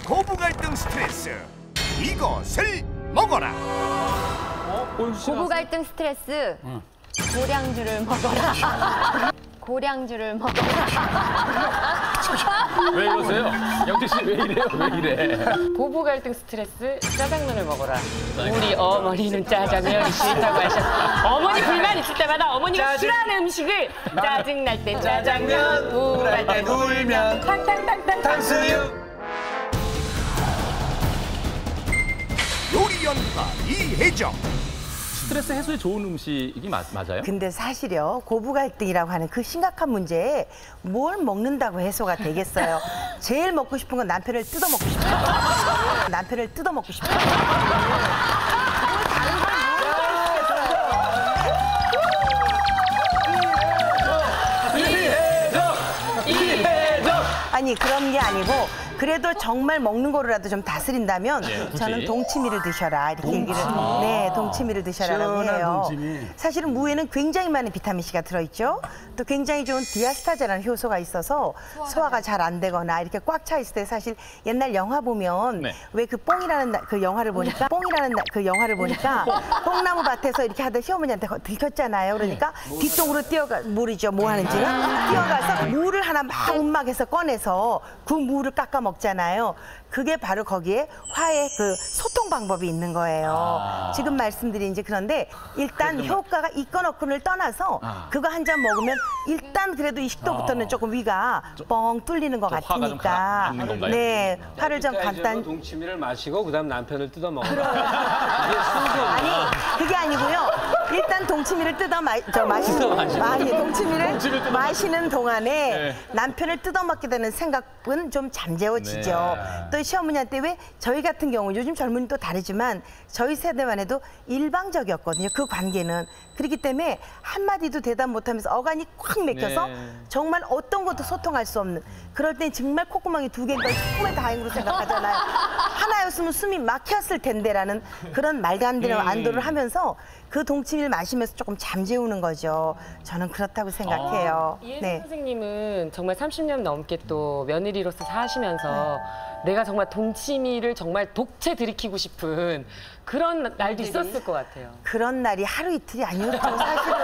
고부 갈등 스트레스 이것을 먹어라. 고부 갈등 스트레스 고량주를 먹어라. 고량주를 먹어라. 왜 이러세요? 영택 씨 왜 이래요? 왜 이래? 고부 갈등 스트레스 짜장면을 먹어라. 우리 어머니는 짜장면이 싫다고 하셨어. 어머니 불만 있을 때마다 어머니가 싫어하는 음식을 짜증날 때 짜장면, 우울할 때 울면 탕탕탕탕 탕수육. 요리 연구가 이혜정. 스트레스 해소에 좋은 음식이 맞아요? 근데 사실요, 고부 갈등이라고 하는 그 심각한 문제에 뭘 먹는다고 해소가 되겠어요. 제일 먹고 싶은 건 남편을 뜯어먹고 싶어요. 남편을 뜯어먹고 싶어요. 아니, 그런 게 아니고 그래도 정말 먹는 거라도 좀 다스린다면 저는 동치미를 드셔라 이렇게 얘기를 네, 동치미를 드셔라라고 해요. 동치미. 사실은 무에는 굉장히 많은 비타민C가 들어있죠. 또 굉장히 좋은 디아스타제라는 효소가 있어서 소화가 잘 안 되거나 이렇게 꽉 차 있을 때 사실 옛날 영화 보면 왜 그 뽕이라는 그 영화를 보니까 뽕나무 밭에서 이렇게 하다 시어머니한테 들켰잖아요. 그러니까 뒷동으로 뛰어가 모르죠 뭐 하는지는 뛰어가서 무를 하나 막 움막에서 꺼내서 그 무를 깎아 먹잖아요. 그게 바로 거기에 화의 그 소통 방법이 있는 거예요. 지금 말씀드린 이제 그런데 일단 효과가 있건 없건을 떠나서 그거 한 잔 먹으면 일단 그래도 이 식도부터는 조금 위가 뻥 뚫리는 것 같으니까 네, 화를 좀 간단. 동치미를 마시고 그다음 남편을 뜯어 먹어. 아니 그게 아니고요. 일단 동치미를 동치미를 마시는 동안에 남편을 뜯어먹게 되는 생각은 좀 잠재워지죠. 또 시어머니한테 왜 저희 같은 경우 요즘 젊은이 또 다르지만 저희 세대만 해도 일방적이었거든요. 그 관계는. 그렇기 때문에 한마디도 대답 못하면서 어간이 꽉 막혀서 정말 어떤 것도 소통할 수 없는 그럴 땐 정말 콧구멍이 두 개인 걸 정말 다행으로 생각하잖아요. 하나였으면 숨이 막혔을 텐데라는 그런 말도 안 되는 안도를 하면서 그 동치미를 마시면서 조금 잠재우는 거죠. 저는 그렇다고 생각해요. 이혜정 선생님은 정말 30년 넘게 또 며느리로서 사시면서 내가 정말 동치미를 정말 독채 들이키고 싶은 그런 날도 있었을 것 같아요. 그런 날이 하루 이틀이 아니었죠. 사실은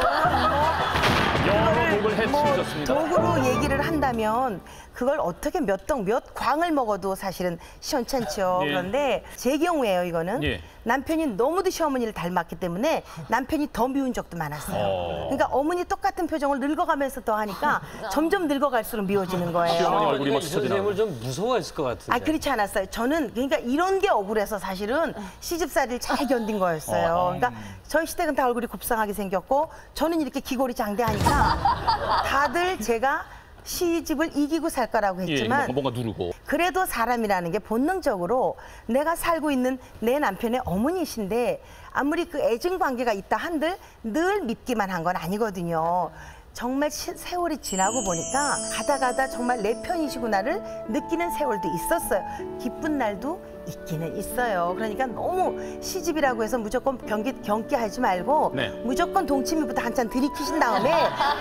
여러 곡을 해주셨습니다. 도구로 얘기를 한다면 그걸 어떻게 몇 광을 먹어도 사실은 시원찮죠. 그런데 제 경우에요, 이거는. 남편이 너무도 시어머니를 닮았기 때문에 남편이 더 미운 적도 많았어요. 그러니까 어머니 똑같은 표정을 늙어가면서 더 하니까 점점 늙어갈수록 미워지는 거예요. 시어머니 얼굴이 막 선생님을 좀 무서워했을 것 같은데. 아, 그렇지 않았어요. 저는 그러니까 이런 게 억울해서 사실은 시집살이를 잘 견딘 거였어요. 그러니까 저희 시댁은 다 얼굴이 곱상하게 생겼고 저는 이렇게 기골이 장대하니까 다들 제가 시집을 이기고 살 거라고 했지만 뭔가 누르고. 그래도 사람이라는 게 본능적으로 내가 살고 있는 내 남편의 어머니신데 아무리 그 애증 관계가 있다 한들 늘 믿기만 한 건 아니거든요. 정말 세월이 지나고 보니까 가다 정말 내 편이시구나를 느끼는 세월도 있었어요. 기쁜 날도 있기는 있어요. 그러니까 너무 시집이라고 해서 무조건 경계하지 말고 무조건 동치미부터 한 잔 들이키신 다음에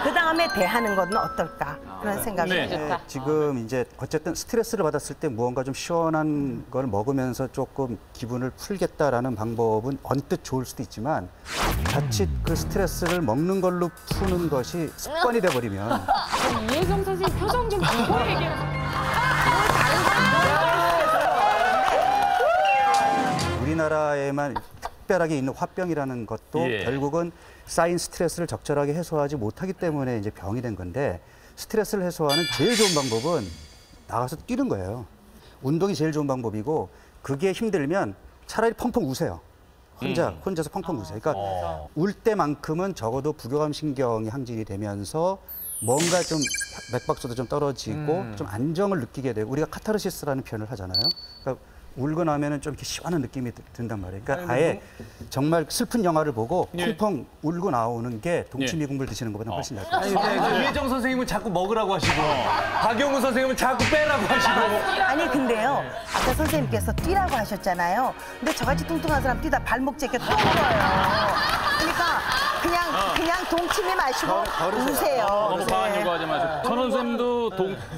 그 다음에 대하는 건 어떨까 그런 생각이 듭니다. 지금 이제 어쨌든 스트레스를 받았을 때 무언가 좀 시원한 걸 먹으면서 조금 기분을 풀겠다라는 방법은 언뜻 좋을 수도 있지만 자칫 그 스트레스를 먹는 걸로 푸는 것이 습관이 돼버리면 이혜정 선생님 표정 좀 보고 얘기해요. 우리나라에만 특별하게 있는 화병이라는 것도 결국은 쌓인 스트레스를 적절하게 해소하지 못하기 때문에 이제 병이 된 건데 스트레스를 해소하는 제일 좋은 방법은 나가서 뛰는 거예요. 운동이 제일 좋은 방법이고 그게 힘들면 차라리 펑펑 우세요. 혼자서 펑펑 우세요. 그러니까 울 때만큼은 적어도 부교감 신경이 항진이 되면서 뭔가 좀 맥박수도 좀 떨어지고 좀 안정을 느끼게 되고 우리가 카타르시스라는 표현을 하잖아요. 그러니까 울고 나면은 좀 이렇게 시원한 느낌이 든단 말이에요. 그러니까 아예 정말 슬픈 영화를 보고 펑펑 울고 나오는 게 동치미 국물 드시는 것보다 훨씬 나을 것 같아요. 이혜정 선생님은 자꾸 먹으라고 하시고 박용우 선생님은 자꾸 빼라고 하시고. 아니 근데요. 아까 선생님께서 뛰라고 하셨잖아요. 근데 저같이 뚱뚱한 사람 뛰다 발목 제껴 또 울어요. 그러니까 그냥 동치미 마시고 우세요. 너무 과한 요구하지 마시고. 천원 쌤도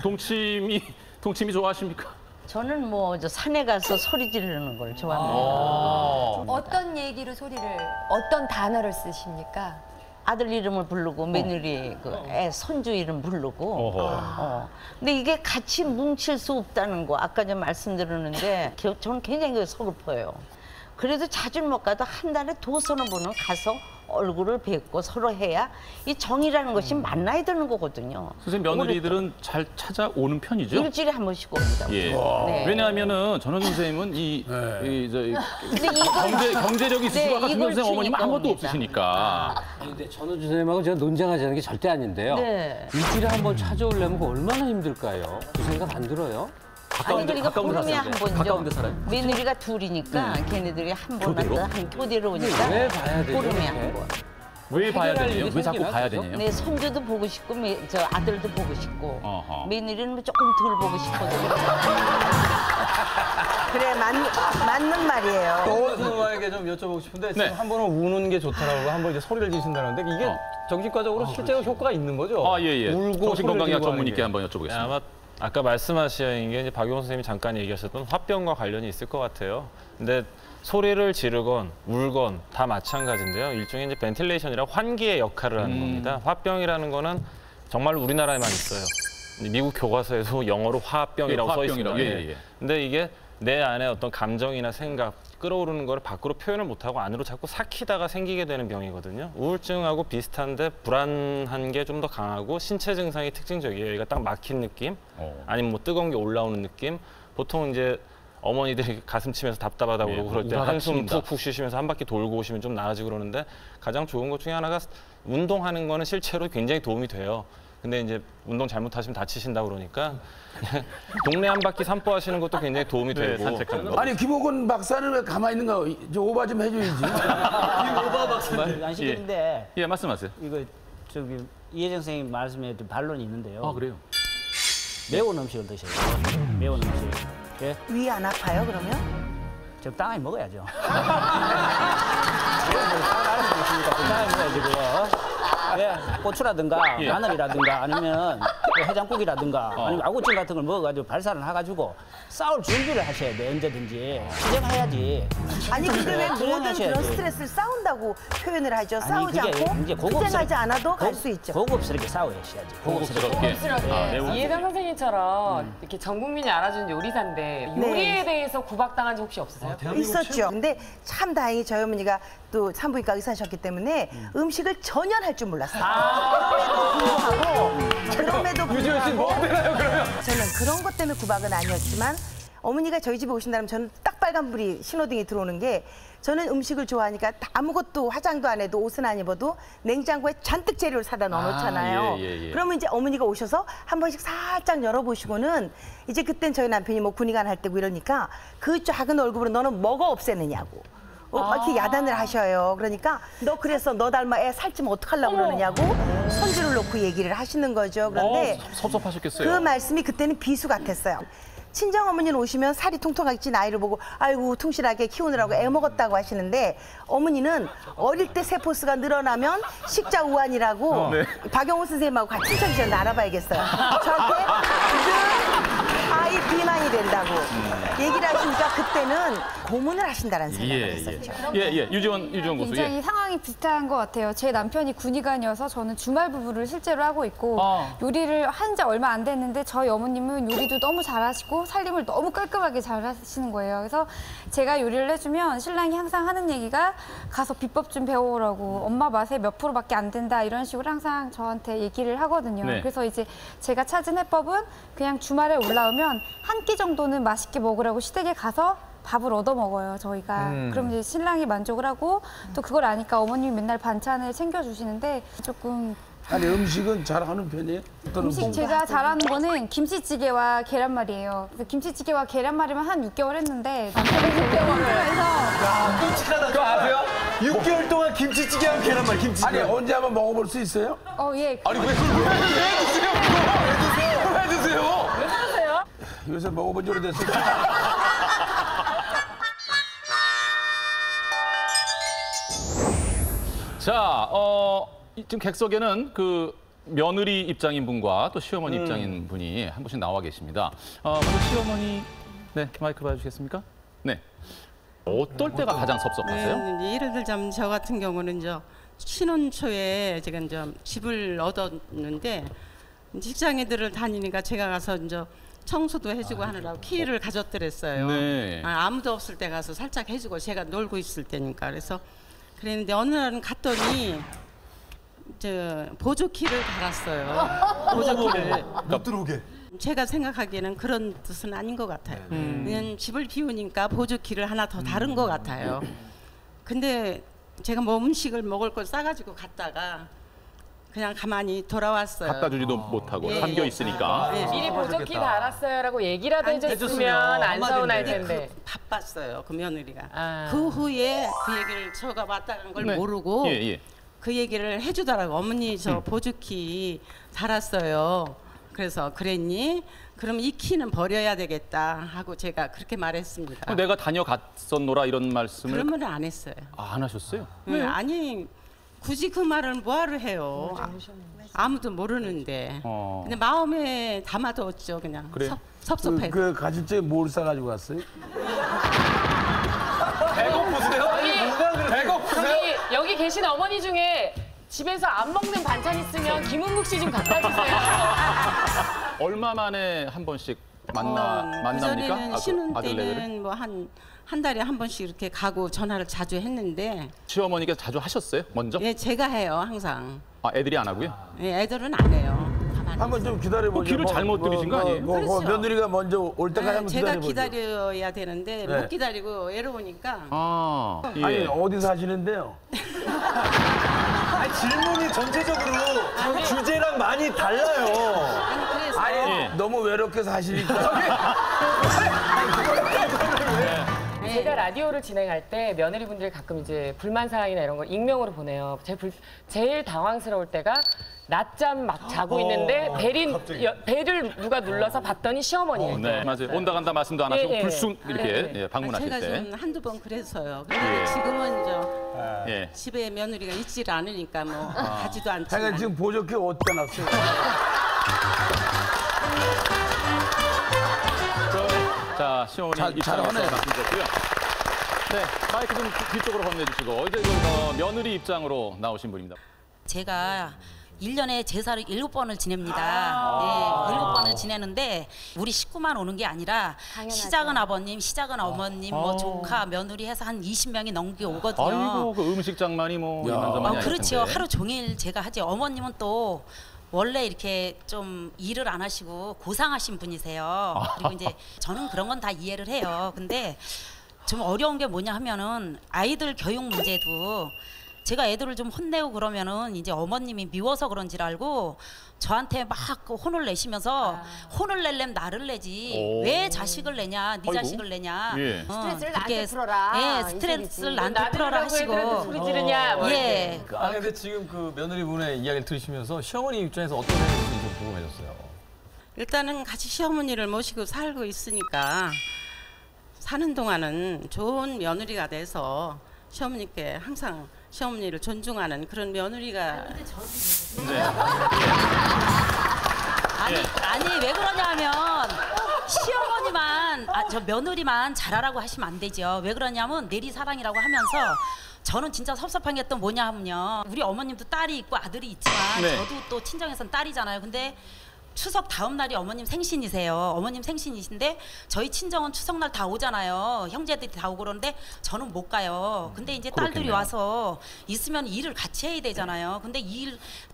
동치미 좋아하십니까? 저는 뭐 저 산에 가서 소리 지르는 걸 좋아합니다. 어떤 얘기로 소리를, 어떤 단어를 쓰십니까? 아들 이름을 부르고 며느리 그 애 손주 이름 부르고. 근데 이게 같이 뭉칠 수 없다는 거 아까 전 말씀드렸는데 저는 굉장히 서글퍼요. 그래도 자주 못 가도 한 달에 2-3번은 가서 얼굴을 뵙고 서로 해야 이 정이라는 것이 만나야 되는 거거든요. 선생님 며느리들은 잘 찾아오는 편이죠? 일주일에 한 번씩 옵니다. 예. 네. 왜냐하면은 전원준 선생님은 경제력이 있으시고 아까 김현 선생 어머님은 아무것도 옵니다. 없으시니까. 근데 전우주 선생님하고 제가 논쟁하자는 게 절대 아닌데요. 네. 일주일에 한 번 찾아오려면 그거 얼마나 힘들까요? 그 생각 안 들어요? 아니 그러니까 보름에 한 번이죠. 가까운데 살아요. 며느리가 둘이니까 걔네들이 한 번마다 한 교대로 오니까 왜 봐야 되죠? 보름에 한 번. 왜 봐야 해결할 되네요? 일이 왜 자꾸 생기나, 봐야 그죠? 되네요? 내 손주도 보고 싶고 저 아들도 보고 싶고 어허. 며느리는 조금 덜 보고 싶거든요. 그래 맞는 말이에요. 또 선생님에게 좀 여쭤보고 싶은데 지금 한 번은 우는 게 좋다라고 한 번 이제 소리를 지신다는데 이게 정신과적으로 실제로 효과가 있는 거죠? 예. 울고 정신건강의학 소리를 전문의께 지르고 한번 여쭤보겠습니다. 아마 아까 말씀하신 게 이제 박용훈 선생님이 잠깐 얘기하셨던 화병과 관련이 있을 것 같아요. 근데 소리를 지르건 울건 다 마찬가지인데요. 일종의 이제 벤틸레이션이라고 환기의 역할을 하는 겁니다. 화병이라는 거는 정말 우리나라에만 있어요. 미국 교과서에도 영어로 화병이라고 써 있습니다. 예. 근데 이게 내 안에 어떤 감정이나 생각, 끌어오르는 걸 밖으로 표현을 못하고 안으로 자꾸 삭히다가 생기게 되는 병이거든요. 우울증하고 비슷한데 불안한 게 좀 더 강하고 신체 증상이 특징적이에요. 얘가 딱 막힌 느낌, 아니면 뭐 뜨거운 게 올라오는 느낌. 보통 이제 어머니들이 가슴 치면서 답답하다고 그러고 그럴 때 한숨 푹푹 쉬시면서 한 바퀴 돌고 오시면 좀 나아지고 그러는데 가장 좋은 것 중에 하나가 운동하는 거는 실제로 굉장히 도움이 돼요. 근데 이제 운동 잘못하시면 다치신다고 그러니까 동네 한 바퀴 산보하시는 것도 굉장히 도움이 되고. 산책하는 거. 아니 김옥은 박사는 왜 가만히 있는가? 저 오바 좀 해줘야지. 안 시키는데 예, 말씀하세요. 이거 저기 이혜정 선생님 말씀에도 반론이 있는데요. 아, 그래요? 매운 음식을 드셔야 돼요. 매운 음식. 예? 위 안 아파요 그러면? 적당히 먹어야죠. 알아서 먹습니까? 적당히 먹어야지 그거. 예, 고추라든가 마늘이라든가 아니면 해장국이라든가 아니면 아구찜 같은 걸 먹어가지고 발산을 해가지고 싸울 준비를 하셔야 돼 언제든지. 투쟁해야지. 아니 근데 왜 모든 투쟁하셔야지. 그런 스트레스를 싸운다고 표현을 하죠? 아니, 싸우지 그게 않고 이제 투쟁하지 않아도 갈 수 있죠. 고급스럽게 싸워야셔야지. 고급스럽게. 이해당 선생님처럼 이렇게 전 국민이 알아주는 요리사인데 요리에 대해서 구박당한 적 혹시 없으세요? 있었죠. 근데 참 다행히 저희 어머니가 또 산부인과 의사셨기 때문에 음식을 전혀 할 줄 몰랐어요. 그럼에도 불구하고 저는 그런 것 때문에 구박은 아니었지만 어머니가 저희 집에 오신다면 저는 딱 빨간불이 신호등이 들어오는 게 저는 음식을 좋아하니까 아무것도 화장도 안 해도 옷은 안 입어도 냉장고에 잔뜩 재료를 사다 넣어놓잖아요. 그러면 이제 어머니가 오셔서 한 번씩 살짝 열어보시고는 이제 그땐 저희 남편이 뭐 군의관 할 때고 이러니까 그 작은 월급으로 너는 뭐가 없애느냐고. 이렇게 야단을 하셔요. 그러니까 너 그래서 너 닮아 애 살찌면 어떡하려고 그러느냐고 손주를 놓고 얘기를 하시는 거죠. 그런데 섭섭하셨겠어요. 그 말씀이 그때는 비수 같았어요. 친정어머니는 오시면 살이 통통하겠지 나이를 보고 아이고 퉁실하게 키우느라고 애 먹었다고 하시는데 어머니는 어릴 때 세포수가 늘어나면 식자 우환이라고 박영호 선생님하고 같이 친척이셨는데 알아봐야겠어요. 저한테 늘 아이 비만이 된다고 얘기를 하시니까 그때는 고문을 하신다는 생각을 했었죠. 유지원 고수. 굉장히 상황이 비슷한 것 같아요. 제 남편이 군의관이어서 저는 주말 부부를 실제로 하고 있고 요리를 한 지 얼마 안 됐는데 저희 어머님은 요리도 너무 잘하시고 살림을 너무 깔끔하게 잘 하시는 거예요. 그래서 제가 요리를 해주면 신랑이 항상 하는 얘기가 가서 비법 좀 배워오라고 엄마 맛에 몇 %밖에 안 된다 이런 식으로 항상 저한테 얘기를 하거든요. 그래서 이제 제가 찾은 해법은 그냥 주말에 올라오면 한 끼 정도는 맛있게 먹으라고 시댁에 가서 밥을 얻어 먹어요, 저희가. 그럼 이제 신랑이 만족을 하고 또 그걸 아니까 어머님이 맨날 반찬을 챙겨주시는데 조금 아니 음식은 잘하는 편이에요? 어떤 음식 제가 잘하는 거는 김치찌개와 계란말이에요. 그래서 김치찌개와 계란말이만 한 6개월 했는데 남편이 6개월을 해서 그거 아세요? 6개월 동안 김치찌개하고 계란말 김치찌개. 아니 언제 한번 먹어볼 수 있어요? 예. 아니 왜 해주세요? 그거 해주세요. 왜 그러세요? 요새 먹어본 지 오래됐어요. 자, 지금 객석에는 그 며느리 입장인 분과 또 시어머니 입장인 분이 한 분씩 나와 계십니다. 먼저 시어머니 네, 마이크 봐주시겠습니까? 네. 어떨 때가 가장 섭섭하세요? 네, 예를 들자면 저 같은 경우는 이제 신혼 초에 제가 이제 집을 얻었는데 직장인들을 다니니까 제가 가서 이제 청소도 해주고 하느라고 키를 가졌더랬어요. 네. 아무도 없을 때 가서 살짝 해주고 제가 놀고 있을 때니까 그래서 그랬는데 어느 날은 갔더니 저 보조키를 달았어요. 보조키를 못 들어오게. 제가 생각하기에는 그런 뜻은 아닌 것 같아요. 그냥 집을 비우니까 보조키를 하나 더 다른 것 같아요. 근데 제가 뭐 음식을 먹을 걸 싸가지고 갔다가 그냥 가만히 돌아왔어요. 갖다 주지도 못하고 예. 잠겨 있으니까. 미리 보조키 달았어요라고 얘기라도 해줬으면 안 서운할 텐데. 바빴어요, 그 며느리가. 아. 그 후에 그 얘기를 저가 왔다는 걸 모르고 그 얘기를 해주더라고. 어머니 저 보조키 달았어요. 그래서 그랬니? 그럼 이 키는 버려야 되겠다 하고 제가 그렇게 말했습니다. 내가 다녀갔었노라 이런 말씀을. 그러면 안 했어요. 아, 안 하셨어요? 아니 굳이 그 말을 뭐하러 해요. 아무도 모르는데. 근데 마음에 담아뒀죠 그냥. 그래? 섭섭해서. 그 가실 때 뭘 싸가지고 갔어요? 배고프세요? 배고프세요? 여기 계신 어머니 중에 집에서 안 먹는 반찬 있으면 김은국 씨 좀 갖다 주세요. 얼마 만에 한 번씩 만납니까? 그전에는 신혼 아들네들은? 때는 뭐 한 달에 한 번씩 이렇게 가고 전화를 자주 했는데. 시어머니께서 자주 하셨어요? 먼저? 예, 제가 해요 항상. 아, 애들이 안 하고요? 예, 애들은 안 해요. 한번 좀 기다려보죠. 길을 잘못 들으신 거 아니에요? 그렇죠. 며느리가 먼저 올 때까지 한번 제가 기다려보죠. 기다려야 되는데 네. 못 기다리고 외로우니까. 아니 어디 사시는데요? 아니, 질문이 전체적으로 주제랑 많이 달라요. 아니 그래서 너무 외롭게 사시니까. 제가 라디오를 진행할 때 며느리분들이 가끔 이제 불만 사항이나 이런 걸 익명으로 보내요. 제일 당황스러울 때가 낮잠 막 자고 있는데 벨을 누가 눌러서 봤더니 시어머니예요. 네, 맞아요. 온다 간다 말씀도 안 하시고 불쑥 이렇게 방문하실 제가 때. 좀 한두 번 그랬어요. 근데 지금은 예. 집에 며느리가 있질 않으니까 뭐 가지도 않지만. 제가 지금 보조키 어디다 놨어요? 자, 시어머니 입장에서 말씀드렸고요. 네, 마이크 좀 뒤쪽으로 건네주시고 이제 며느리 입장으로 나오신 분입니다. 제가 1년에 제사를 7번을 지냅니다. 예, 7번을 지내는데 우리 식구만 오는 게 아니라 시작은 아버님, 시작은 어머님, 뭐 조카, 며느리 해서 한 20명이 넘게 오거든요. 아이고, 그 음식장만이 뭐 이만저만이 아닐 그렇죠. 텐데. 하루 종일 제가 하지. 어머님은 또 원래 이렇게 좀 일을 안 하시고 고상하신 분이세요. 그리고 이제 저는 그런 건 다 이해를 해요. 근데 좀 어려운 게 뭐냐 하면은 아이들 교육 문제도 제가 애들을 좀 혼내고 그러면은 이제 어머님이 미워서 그런지를 알고 저한테 막 혼을 내시면서 혼을 낼려면 나를 내지 왜 자식을 내냐, 네 자식을 내냐. 스트레스를 나한테 풀어라. 예, 스트레스를 나한테 풀어라 하시고. 소리 지르냐. 뭐 예. 근데 지금 그 며느리분의 이야기를 들으시면서 시어머니 입장에서 어떤 생각인지 좀 궁금해졌어요. 일단은 같이 시어머니를 모시고 살고 있으니까 사는 동안은 좋은 며느리가 돼서 시어머니께 항상 시어머니를 존중하는 그런 며느리가. 아니 왜 그러냐 하면 시어머니만 저 며느리만 잘하라고 하시면 안 되죠. 왜 그러냐면 내리사랑이라고 하면서 저는 진짜 섭섭한 게 또 뭐냐 하면요. 우리 어머님도 딸이 있고 아들이 있지만 저도 또 친정에선 딸이잖아요. 근데 추석 다음 날이 어머님 생신이세요. 어머님 생신이신데 저희 친정은 추석날 다 오잖아요. 형제들이 다 오고 그러는데 저는 못 가요. 근데 이제 딸들이 와서 있으면 일을 같이 해야 되잖아요. 근데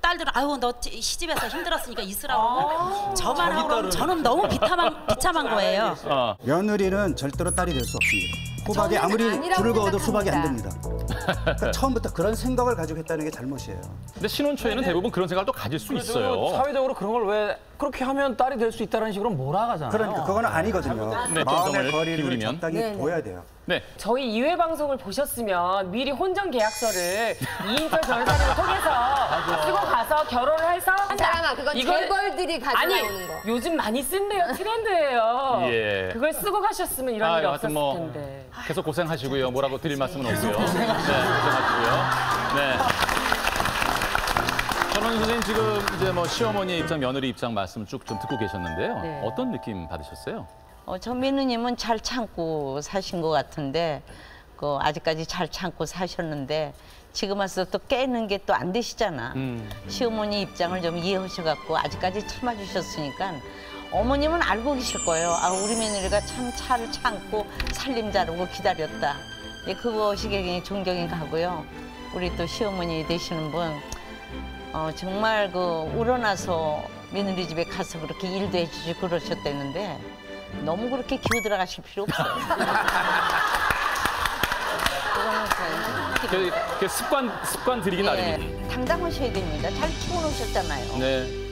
딸들은 아유 너 시집에서 힘들었으니까 있으라고 저만 하고 그러면 저는 너무 비참한 거예요. 며느리는 절대로 딸이 될 수 없습니다. 호박이 아무리 불을 그어도 수박이 안 됩니다. 그러니까 처음부터 그런 생각을 가지고 했다는 게 잘못이에요. 근데 신혼 초에는 대부분 그런 생각을 또 가질 수 있어요. 사회적으로 그런 걸 왜 그렇게 하면 딸이 될 수 있다는 식으로 몰아가잖아요. 그러니까 그거는 아니거든요. 마음의 거리를 기울이면. 적당히 둬야 돼요. 네. 저희 2회 방송을 보셨으면 미리 혼전 계약서를 2인조 변호사를 통해서 쓰고 가서 결혼을 해서 사람아 그건 재벌들이 가져나오는 거. 요즘 많이 쓴대요. 트렌드예요. 예. 그걸 쓰고 가셨으면 이런 일이 없었을 뭐 텐데. 계속 고생하시고요. 뭐라고 드릴 말씀은 없고요. 네, 고생하시고요. 네. 전원희 선생님 지금 이제 뭐 시어머니의 입장, 며느리 입장 말씀을 쭉 좀 듣고 계셨는데요. 어떤 느낌 받으셨어요? 저 며느님은 잘 참고 사신 것 같은데 아직까지 잘 참고 사셨는데 지금 와서 또 깨는 게 또 안 되시잖아. 시어머니 입장을 좀 이해하셔갖고 아직까지 참아주셨으니까 어머님은 알고 계실 거예요. 우리 며느리가 참 잘 참고 살림 잘하고 기다렸다. 그것이 굉장히 존경이 가고요. 우리 또 시어머니 되시는 분 정말 우러나서 며느리 집에 가서 그렇게 일도 해주시고 그러셨다는데 너무 그렇게 기어 들어가실 필요 없어요. 습관 들이기 나름이지. 당당하셔야 됩니다. 잘 키워놓으셨잖아요. 네.